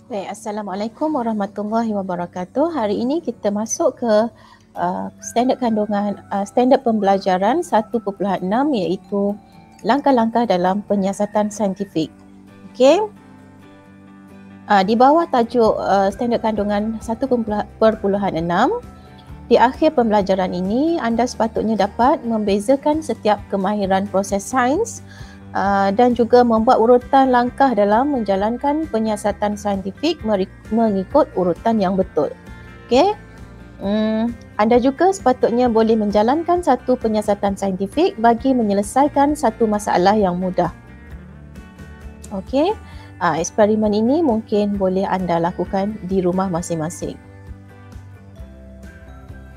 Baik, Assalamualaikum warahmatullahi wabarakatuh. Hari ini kita masuk ke standard kandungan, standard pembelajaran 1.6 iaitu langkah-langkah dalam penyiasatan saintifik. Okey. Di bawah tajuk standard kandungan 1.6, di akhir pembelajaran ini anda sepatutnya dapat membezakan setiap kemahiran proses sains dan juga membuat urutan langkah dalam menjalankan penyiasatan saintifik mengikut urutan yang betul. Okey. Anda juga sepatutnya boleh menjalankan satu penyiasatan saintifik bagi menyelesaikan satu masalah yang mudah. Okey. Eksperimen ini mungkin boleh anda lakukan di rumah masing-masing.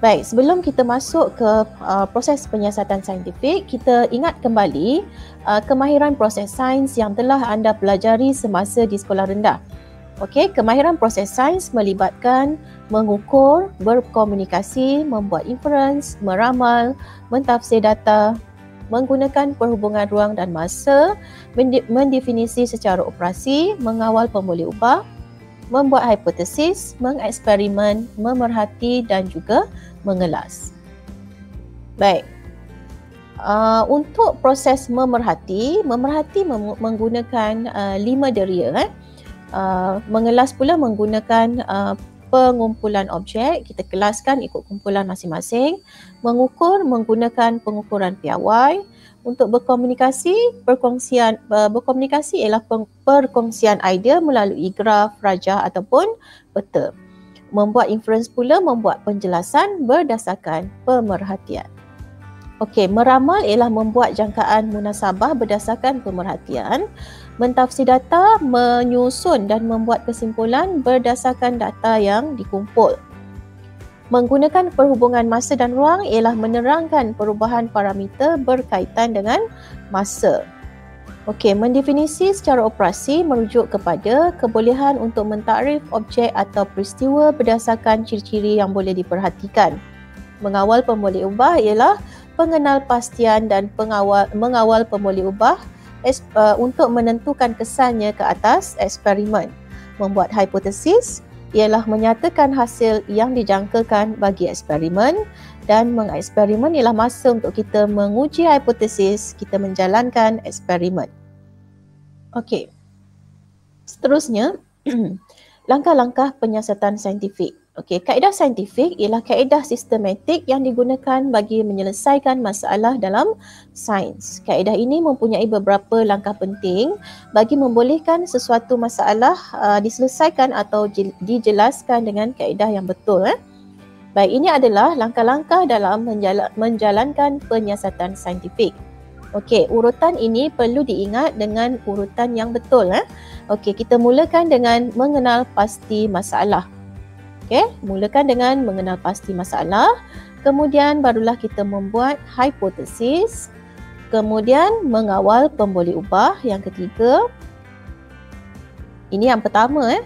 Baik, sebelum kita masuk ke proses penyiasatan saintifik, kita ingat kembali kemahiran proses sains yang telah anda pelajari semasa di sekolah rendah. Okey, kemahiran proses sains melibatkan mengukur, berkomunikasi, membuat inference, meramal, mentafsir data, menggunakan perhubungan ruang dan masa, mendefinisi secara operasi, mengawal pemboleh ubah, membuat hipotesis, mengeksperimen, memerhati dan juga mengelas. Baik. Untuk proses memerhati menggunakan 5 deria. Mengelas pula menggunakan pengumpulan objek, kita kelaskan ikut kumpulan masing-masing. Mengukur menggunakan pengukuran piawai. Untuk berkomunikasi ialah perkongsian idea melalui graf, rajah ataupun peta. Membuat inference pula membuat penjelasan berdasarkan pemerhatian. Okey, meramal ialah membuat jangkaan munasabah berdasarkan pemerhatian. Mentafsir data, menyusun dan membuat kesimpulan berdasarkan data yang dikumpul. Menggunakan perhubungan masa dan ruang ialah menerangkan perubahan parameter berkaitan dengan masa. Okey, mendefinisi secara operasi merujuk kepada kebolehan untuk mentakrif objek atau peristiwa berdasarkan ciri-ciri yang boleh diperhatikan. Mengawal pemboleh ubah ialah pengenalpastian dan mengawal pemboleh ubah untuk menentukan kesannya ke atas eksperimen. Membuat hipotesis ialah menyatakan hasil yang dijangkakan bagi eksperimen, dan mengeksperimen ialah masa untuk kita menguji hipotesis, kita menjalankan eksperimen. Okey. Seterusnya, langkah-langkah penyiasatan saintifik. Okey, kaedah saintifik ialah kaedah sistematik yang digunakan bagi menyelesaikan masalah dalam sains. Kaedah ini mempunyai beberapa langkah penting bagi membolehkan sesuatu masalah diselesaikan atau dijelaskan dengan kaedah yang betul. Baik, ini adalah langkah-langkah dalam menjalankan penyiasatan saintifik. Okey, urutan ini perlu diingat dengan urutan yang betul. Okey, kita mulakan dengan mengenal pasti masalah. Okey, mulakan dengan mengenal pasti masalah. Kemudian barulah kita membuat hipotesis. Kemudian mengawal pemboleh ubah. Yang ketiga. Ini yang pertama.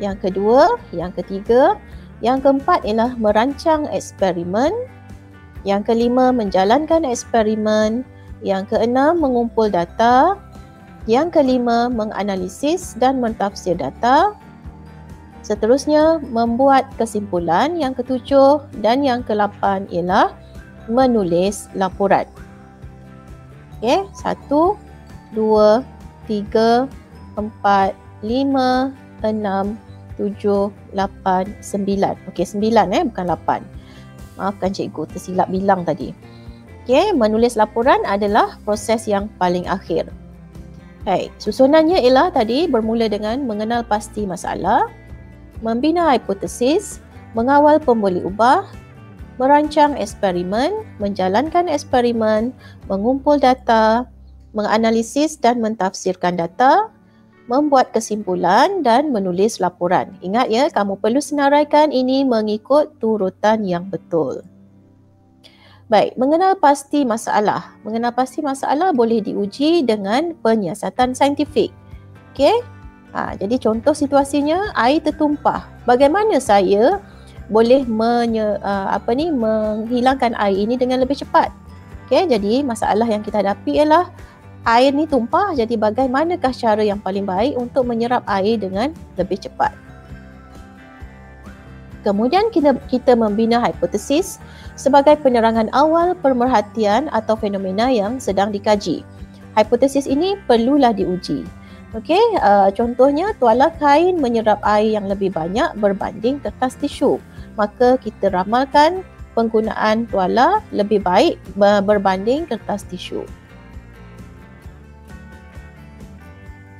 Yang kedua, yang ketiga. Yang keempat ialah merancang eksperimen. Yang kelima, menjalankan eksperimen. Yang keenam, mengumpul data. Yang kelima, menganalisis dan mentafsir data. Seterusnya, membuat kesimpulan. Yang ketujuh dan yang ke-8 ialah menulis laporan. Okey, 1, 2, 3, 4, 5, 6, 7, 8, 9. Okey, 9 bukan 8. Maafkan cikgu, tersilap bilang tadi. Okey, menulis laporan adalah proses yang paling akhir. Baik, susunannya ialah tadi bermula dengan mengenal pasti masalah, membina hipotesis, mengawal pemboleh ubah, merancang eksperimen, menjalankan eksperimen, mengumpul data, menganalisis dan mentafsirkan data, membuat kesimpulan dan menulis laporan. Ingat ya, kamu perlu senaraikan ini mengikut turutan yang betul. Baik, mengenal pasti masalah. Mengenal pasti masalah boleh diuji dengan penyiasatan saintifik. Okey? Jadi contoh situasinya, air tertumpah. Bagaimana saya boleh menghilangkan air ini dengan lebih cepat? Okey, jadi masalah yang kita hadapi ialah air ni tumpah, jadi bagaimanakah cara yang paling baik untuk menyerap air dengan lebih cepat? Kemudian kita membina hipotesis sebagai penerangan awal pemerhatian atau fenomena yang sedang dikaji. Hipotesis ini perlulah diuji. Okey, contohnya tuala kain menyerap air yang lebih banyak berbanding kertas tisu. Maka kita ramalkan penggunaan tuala lebih baik berbanding kertas tisu.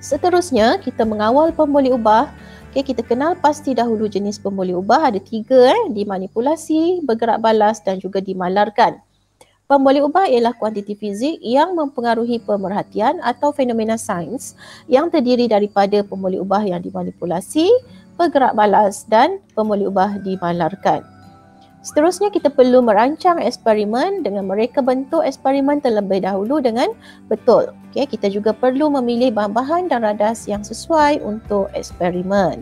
Seterusnya, kita mengawal pemboleh ubah. Okay, kita kenal pasti dahulu jenis pemboleh ubah, ada 3, dimanipulasi, bergerak balas dan juga dimalarkan. Pemboleh ubah ialah kuantiti fizik yang mempengaruhi pemerhatian atau fenomena sains yang terdiri daripada pemboleh ubah yang dimanipulasi, bergerak balas dan pemboleh ubah dimalarkan. Seterusnya kita perlu merancang eksperimen dengan mereka bentuk eksperimen terlebih dahulu dengan betul. Okay, kita juga perlu memilih bahan-bahan dan radas yang sesuai untuk eksperimen.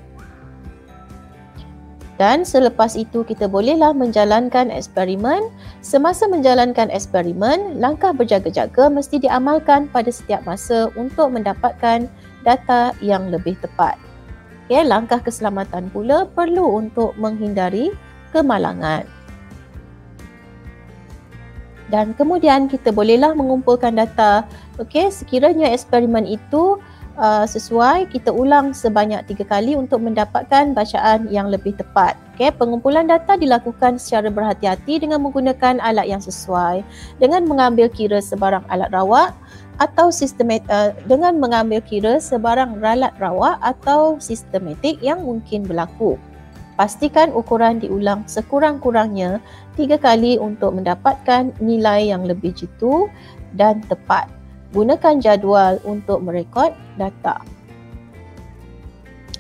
Dan selepas itu kita bolehlah menjalankan eksperimen. Semasa menjalankan eksperimen, langkah berjaga-jaga mesti diamalkan pada setiap masa untuk mendapatkan data yang lebih tepat. Okay, langkah keselamatan pula perlu untuk menghindari kemalangan. Dan kemudian kita bolehlah mengumpulkan data. Okey, sekiranya eksperimen itu sesuai, kita ulang sebanyak 3 kali untuk mendapatkan bacaan yang lebih tepat. Okey, pengumpulan data dilakukan secara berhati-hati dengan menggunakan alat yang sesuai, dengan mengambil kira sebarang alat rawak atau dengan mengambil kira sebarang ralat rawak atau sistematik yang mungkin berlaku. Pastikan ukuran diulang sekurang-kurangnya 3 kali untuk mendapatkan nilai yang lebih jitu dan tepat. Gunakan jadual untuk merekod data.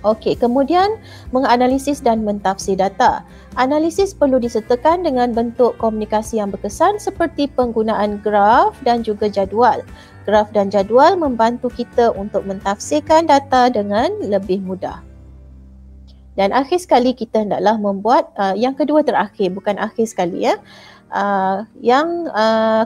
Okey, kemudian menganalisis dan mentafsir data. Analisis perlu disertakan dengan bentuk komunikasi yang berkesan seperti penggunaan graf dan juga jadual. Graf dan jadual membantu kita untuk mentafsirkan data dengan lebih mudah. Dan akhir sekali kita hendaklah membuat yang kedua terakhir, bukan akhir sekali ya. Yang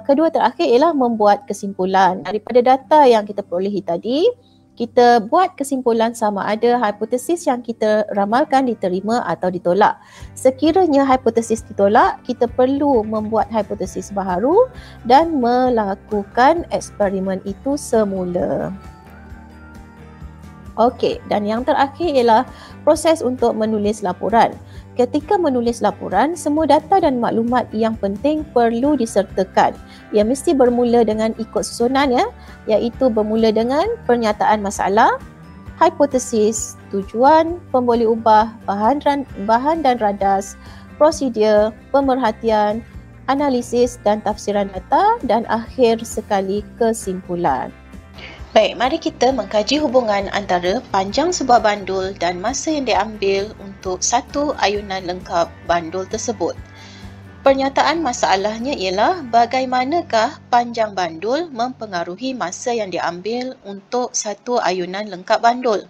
kedua terakhir ialah membuat kesimpulan. Daripada data yang kita perolehi tadi, kita buat kesimpulan sama ada hipotesis yang kita ramalkan diterima atau ditolak. Sekiranya hipotesis ditolak, kita perlu membuat hipotesis baharu dan melakukan eksperimen itu semula. Okey, dan yang terakhir ialah proses untuk menulis laporan. Ketika menulis laporan, semua data dan maklumat yang penting perlu disertakan. Ia mesti bermula dengan ikut susunan ya, iaitu bermula dengan pernyataan masalah, hipotesis, tujuan, pemboleh ubah, bahan dan radas, prosedur, pemerhatian, analisis dan tafsiran data dan akhir sekali kesimpulan. Baik, mari kita mengkaji hubungan antara panjang sebuah bandul dan masa yang diambil untuk satu ayunan lengkap bandul tersebut. Pernyataan masalahnya ialah bagaimanakah panjang bandul mempengaruhi masa yang diambil untuk satu ayunan lengkap bandul.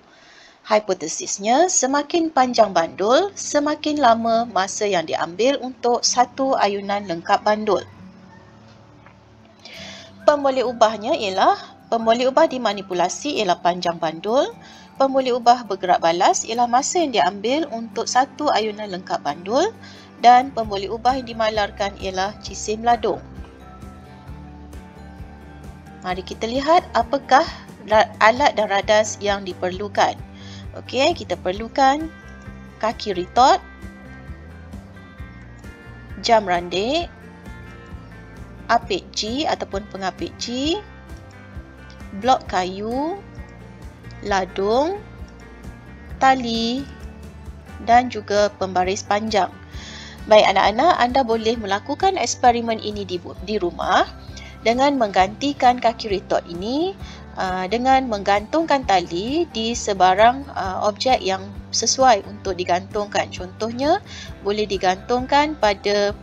Hipotesisnya, semakin panjang bandul, semakin lama masa yang diambil untuk satu ayunan lengkap bandul. Pemboleh ubahnya ialah pemboleh ubah dimanipulasi ialah panjang bandul, pemboleh ubah bergerak balas ialah masa yang diambil untuk satu ayunan lengkap bandul dan pemboleh ubah yang dimalarkan ialah jisim ladung. Mari kita lihat apakah alat dan radas yang diperlukan. Okey, kita perlukan kaki retort, jam randik, apit G ataupun pengapit G, blok kayu, ladung, tali dan juga pembaris panjang. Baik anak-anak, anda boleh melakukan eksperimen ini di rumah dengan menggantikan kaki retort ini dengan menggantungkan tali di sebarang objek yang sesuai untuk digantungkan. Contohnya, boleh digantungkan pada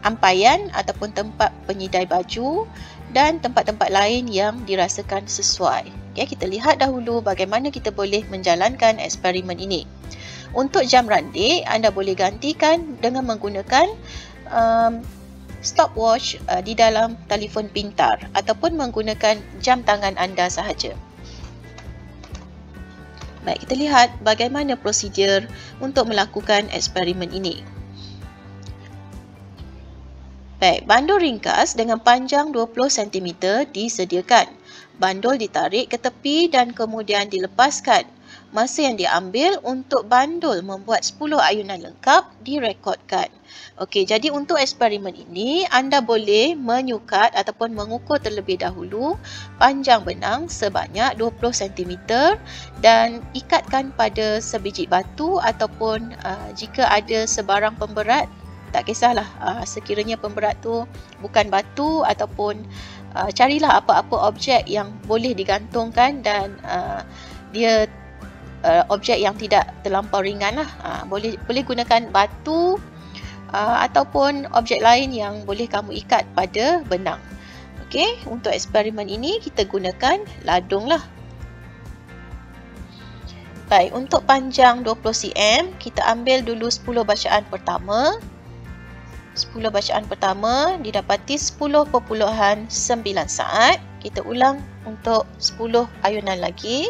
ampaian ataupun tempat penyidai baju dan tempat-tempat lain yang dirasakan sesuai. Okay, kita lihat dahulu bagaimana kita boleh menjalankan eksperimen ini. Untuk jam randik, anda boleh gantikan dengan menggunakan stopwatch di dalam telefon pintar ataupun menggunakan jam tangan anda sahaja. Baik, kita lihat bagaimana prosedur untuk melakukan eksperimen ini. Baik, bandul ringkas dengan panjang 20 cm disediakan. Bandul ditarik ke tepi dan kemudian dilepaskan. Masa yang diambil untuk bandul membuat 10 ayunan lengkap direkodkan. Okey, jadi untuk eksperimen ini, anda boleh menyukat ataupun mengukur terlebih dahulu panjang benang sebanyak 20 cm dan ikatkan pada sebiji batu ataupun jika ada sebarang pemberat, tak kisahlah sekiranya pemberat tu bukan batu ataupun carilah apa-apa objek yang boleh digantungkan dan dia objek yang tidak terlampau ringan lah. Boleh gunakan batu ataupun objek lain yang boleh kamu ikat pada benang. Okey, untuk eksperimen ini kita gunakan ladung lah. Baik, untuk panjang 20 cm, kita ambil dulu 10 bacaan pertama. 10 bacaan pertama didapati 10.9 saat. Kita ulang untuk 10 ayunan lagi.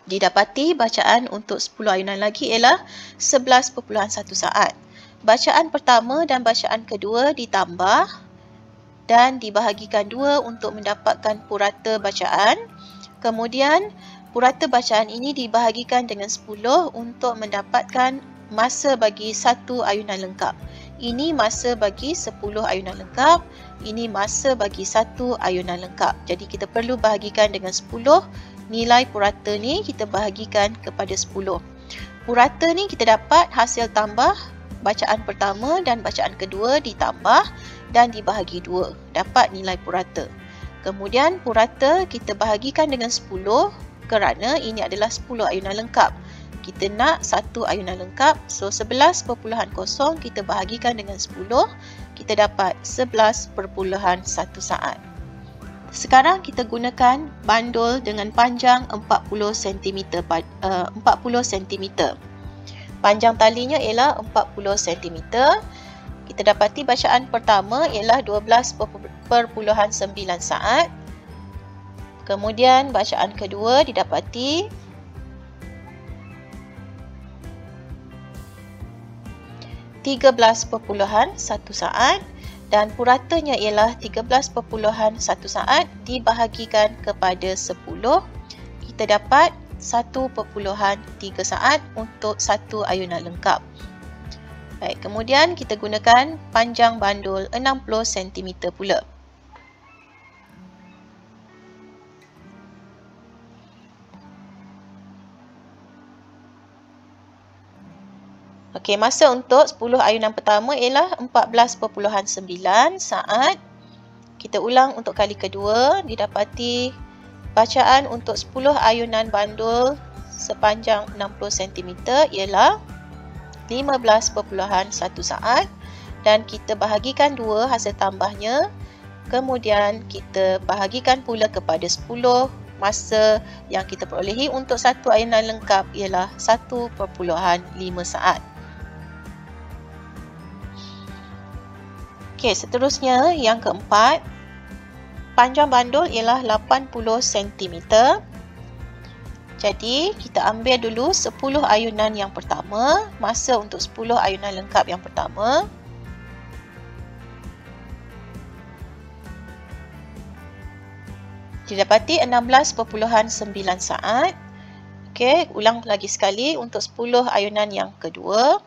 Didapati bacaan untuk 10 ayunan lagi ialah 11.1 saat. Bacaan pertama dan bacaan kedua ditambah dan dibahagikan 2 untuk mendapatkan purata bacaan. Kemudian purata bacaan ini dibahagikan dengan 10 untuk mendapatkan masa bagi 1 ayunan lengkap. Ini masa bagi 10 ayunan lengkap. Ini masa bagi 1 ayunan lengkap. Jadi kita perlu bahagikan dengan 10. Nilai purata ni kita bahagikan kepada 10. Purata ni kita dapat hasil tambah bacaan pertama dan bacaan kedua ditambah dan dibahagi 2. Dapat nilai purata. Kemudian purata kita bahagikan dengan 10 kerana ini adalah 10 ayunan lengkap. Kita nak 1 ayunan lengkap. So 11.0 kita bahagikan dengan 10. Kita dapat 11.1 saat. Sekarang kita gunakan bandul dengan panjang 40 cm. Panjang talinya ialah 40 cm. Kita dapati bacaan pertama ialah 12.9 saat. Kemudian bacaan kedua didapati 13.1 saat. Dan puratanya ialah 13.1 saat dibahagikan kepada 10. Kita dapat 1.3 saat untuk 1 ayunan lengkap. Baik, kemudian kita gunakan panjang bandul 60 cm pula. Okey, masa untuk 10 ayunan pertama ialah 14.9 saat. Kita ulang untuk kali kedua, didapati bacaan untuk 10 ayunan bandul sepanjang 60 cm ialah 15.1 saat dan kita bahagikan 2 hasil tambahnya. Kemudian kita bahagikan pula kepada 10. Masa yang kita perolehi untuk 1 ayunan lengkap ialah 1.5 saat. Okey, seterusnya yang keempat, panjang bandul ialah 80 cm. Jadi, kita ambil dulu 10 ayunan yang pertama, masa untuk 10 ayunan lengkap yang pertama. Didapati 16.9 saat. Okey, ulang lagi sekali untuk 10 ayunan yang kedua.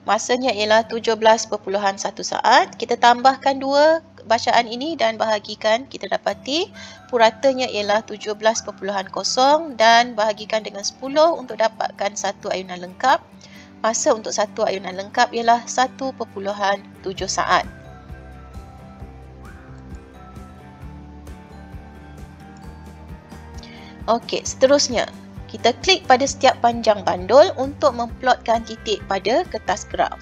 Masanya ialah 17.1 saat. Kita tambahkan 2 bacaan ini dan bahagikan. Kita dapati puratanya ialah 17.0 dan bahagikan dengan 10 untuk dapatkan 1 ayunan lengkap. Masa untuk 1 ayunan lengkap ialah 1.7 saat. Okey, seterusnya. Kita klik pada setiap panjang bandul untuk memplotkan titik pada kertas graf.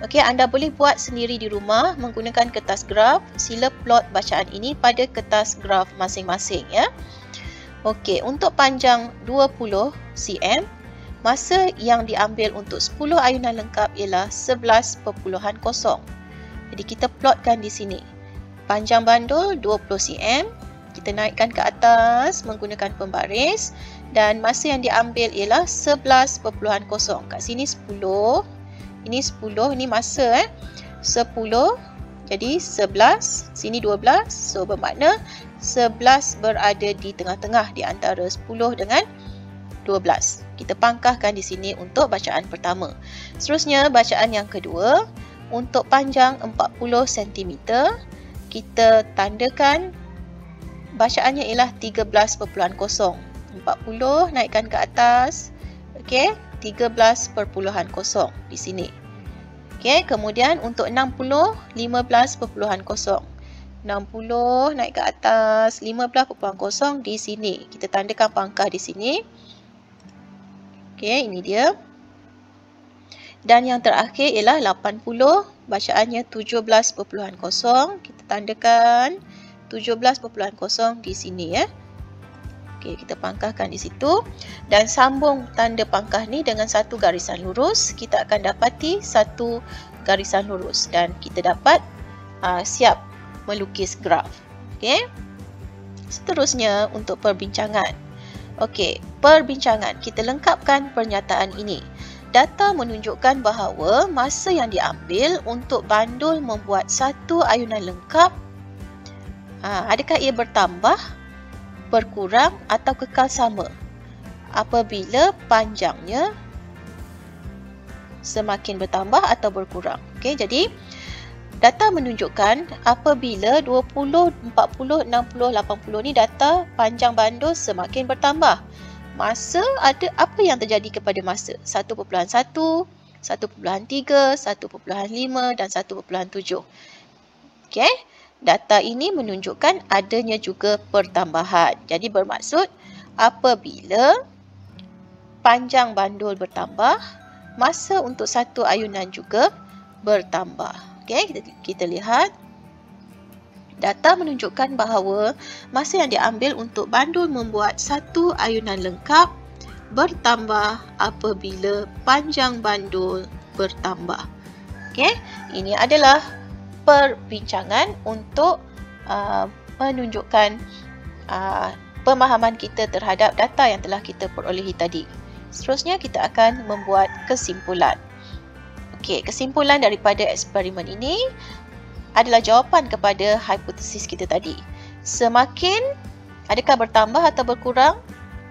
Okey, anda boleh buat sendiri di rumah menggunakan kertas graf. Sila plot bacaan ini pada kertas graf masing-masing ya. Okey, untuk panjang 20 cm, masa yang diambil untuk 10 ayunan lengkap ialah 11.0. Jadi kita plotkan di sini. Panjang bandul 20 cm. Kita naikkan ke atas menggunakan pembaris dan masa yang diambil ialah 11.0. Kat sini 10. Ini 10, ini masa 10. Jadi 11, sini 12. So bermakna 11 berada di tengah-tengah di antara 10 dengan 12. Kita pangkahkan di sini untuk bacaan pertama. Seterusnya bacaan yang kedua, untuk panjang 40 cm, kita tandakan bacaannya ialah 13.0. 40 naikkan ke atas. Okey, 13.0 di sini. Okey, kemudian untuk 60, 15.0. 60 naik ke atas, 15.0 di sini. Kita tandakan pangkah di sini. Okey, ini dia. Dan yang terakhir ialah 80, bacaannya 17.0. Kita tandakan 17.0 di sini ya. Okey, kita pangkahkan di situ dan sambung tanda pangkah ni dengan satu garisan lurus. Kita akan dapati satu garisan lurus dan kita dapat siap melukis graf. Okey. Seterusnya untuk perbincangan. Okey, perbincangan. Kita lengkapkan pernyataan ini. Data menunjukkan bahawa masa yang diambil untuk bandul membuat satu ayunan lengkap, adakah ia bertambah, berkurang atau kekal sama apabila panjangnya semakin bertambah atau berkurang. Okey, jadi data menunjukkan apabila 20, 40, 60, 80 ni data panjang bandul semakin bertambah. Masa ada apa yang terjadi kepada masa? 1.1, 1.3, 1.5 dan 1.7. Okey, data ini menunjukkan adanya juga pertambahan. Jadi bermaksud apabila panjang bandul bertambah, masa untuk satu ayunan juga bertambah. Okey, kita lihat. Data menunjukkan bahawa masa yang diambil untuk bandul membuat satu ayunan lengkap bertambah apabila panjang bandul bertambah. Okey, ini adalah perbincangan untuk menunjukkan pemahaman kita terhadap data yang telah kita perolehi tadi. Seterusnya kita akan membuat kesimpulan. Okey, kesimpulan daripada eksperimen ini adalah jawapan kepada hipotesis kita tadi. Semakin adakah bertambah atau berkurang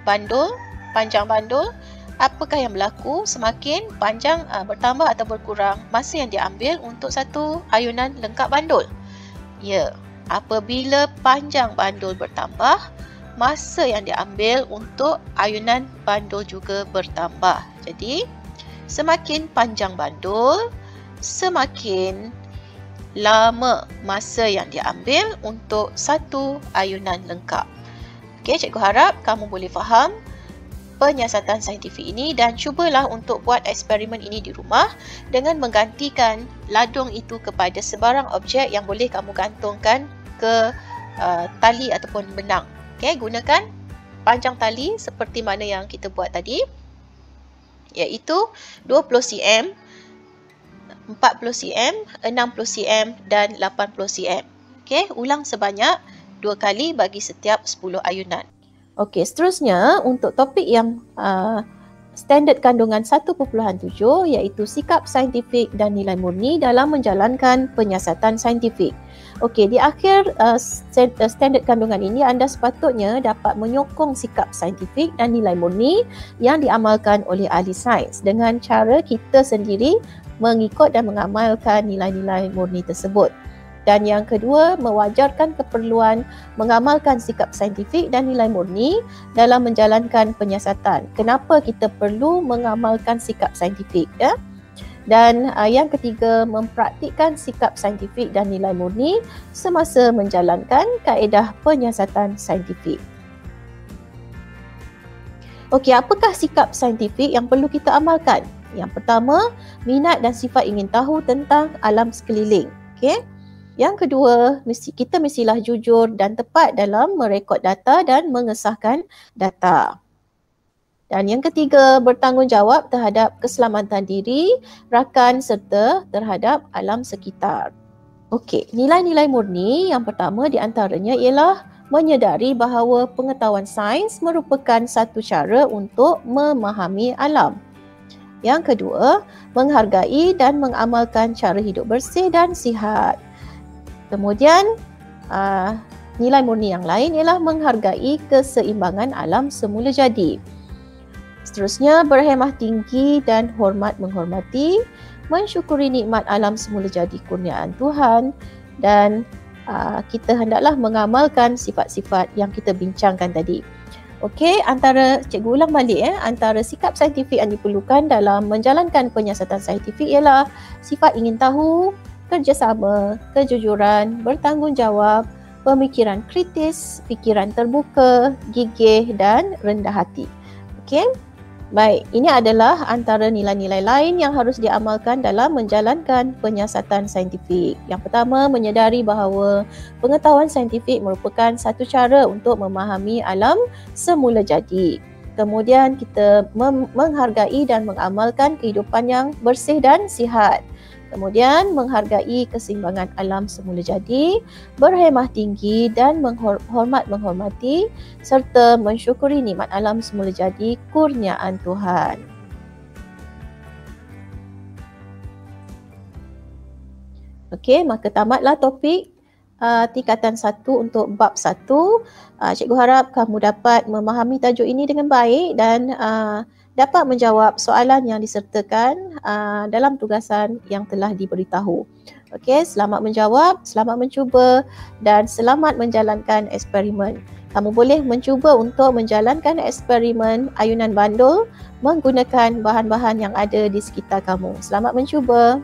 bandul, panjang bandul? Apakah yang berlaku semakin panjang bertambah atau berkurang masa yang diambil untuk satu ayunan lengkap bandul? Ya, apabila panjang bandul bertambah, masa yang diambil untuk ayunan bandul juga bertambah. Jadi, semakin panjang bandul, semakin lama masa yang diambil untuk satu ayunan lengkap. Okey, cikgu harap kamu boleh faham penyiasatan saintifik ini dan cubalah untuk buat eksperimen ini di rumah dengan menggantikan ladung itu kepada sebarang objek yang boleh kamu gantungkan ke tali ataupun benang. Okey, gunakan panjang tali seperti mana yang kita buat tadi, iaitu 20 cm, 40 cm, 60 cm dan 80 cm. Okey, ulang sebanyak 2 kali bagi setiap 10 ayunan. Okey, seterusnya untuk topik yang standard kandungan 1.7 iaitu sikap saintifik dan nilai murni dalam menjalankan penyiasatan saintifik. Okey, di akhir standard kandungan ini anda sepatutnya dapat menyokong sikap saintifik dan nilai murni yang diamalkan oleh ahli sains dengan cara kita sendiri mengikut dan mengamalkan nilai-nilai murni tersebut. Dan yang kedua, mewajarkan keperluan mengamalkan sikap saintifik dan nilai murni dalam menjalankan penyiasatan. Kenapa kita perlu mengamalkan sikap saintifik? Ya? Dan yang ketiga, mempraktikkan sikap saintifik dan nilai murni semasa menjalankan kaedah penyiasatan saintifik. Okey, apakah sikap saintifik yang perlu kita amalkan? Yang pertama, minat dan sifat ingin tahu tentang alam sekeliling. Okey. Yang kedua, kita mestilah jujur dan tepat dalam merekod data dan mengesahkan data. Dan yang ketiga, bertanggungjawab terhadap keselamatan diri, rakan serta terhadap alam sekitar. Okey, nilai-nilai murni yang pertama di antaranya ialah menyedari bahawa pengetahuan sains merupakan satu cara untuk memahami alam. Yang kedua, menghargai dan mengamalkan cara hidup bersih dan sihat. Kemudian, nilai murni yang lain ialah menghargai keseimbangan alam semula jadi. Seterusnya, berhemah tinggi dan hormat menghormati, mensyukuri nikmat alam semula jadi kurniaan Tuhan, dan kita hendaklah mengamalkan sifat-sifat yang kita bincangkan tadi. Okey, cikgu ulang balik antara sikap saintifik yang diperlukan dalam menjalankan penyiasatan saintifik ialah sifat ingin tahu, kerjasama, kejujuran, bertanggungjawab, pemikiran kritis, fikiran terbuka, gigih dan rendah hati. Okey. Baik, ini adalah antara nilai-nilai lain yang harus diamalkan dalam menjalankan penyiasatan saintifik. Yang pertama, menyedari bahawa pengetahuan saintifik merupakan satu cara untuk memahami alam semula jadi. Kemudian kita menghargai dan mengamalkan kehidupan yang bersih dan sihat. Kemudian menghargai keseimbangan alam semula jadi, berhemah tinggi dan hormat menghormati serta mensyukuri nikmat alam semula jadi kurniaan Tuhan. Okey, maka tamatlah topik tingkatan 1 untuk bab 1. Cikgu harap kamu dapat memahami tajuk ini dengan baik dan dapat menjawab soalan yang disertakan dalam tugasan yang telah diberitahu. Okey, selamat menjawab, selamat mencuba dan selamat menjalankan eksperimen. Kamu boleh mencuba untuk menjalankan eksperimen ayunan bandul menggunakan bahan-bahan yang ada di sekitar kamu. Selamat mencuba.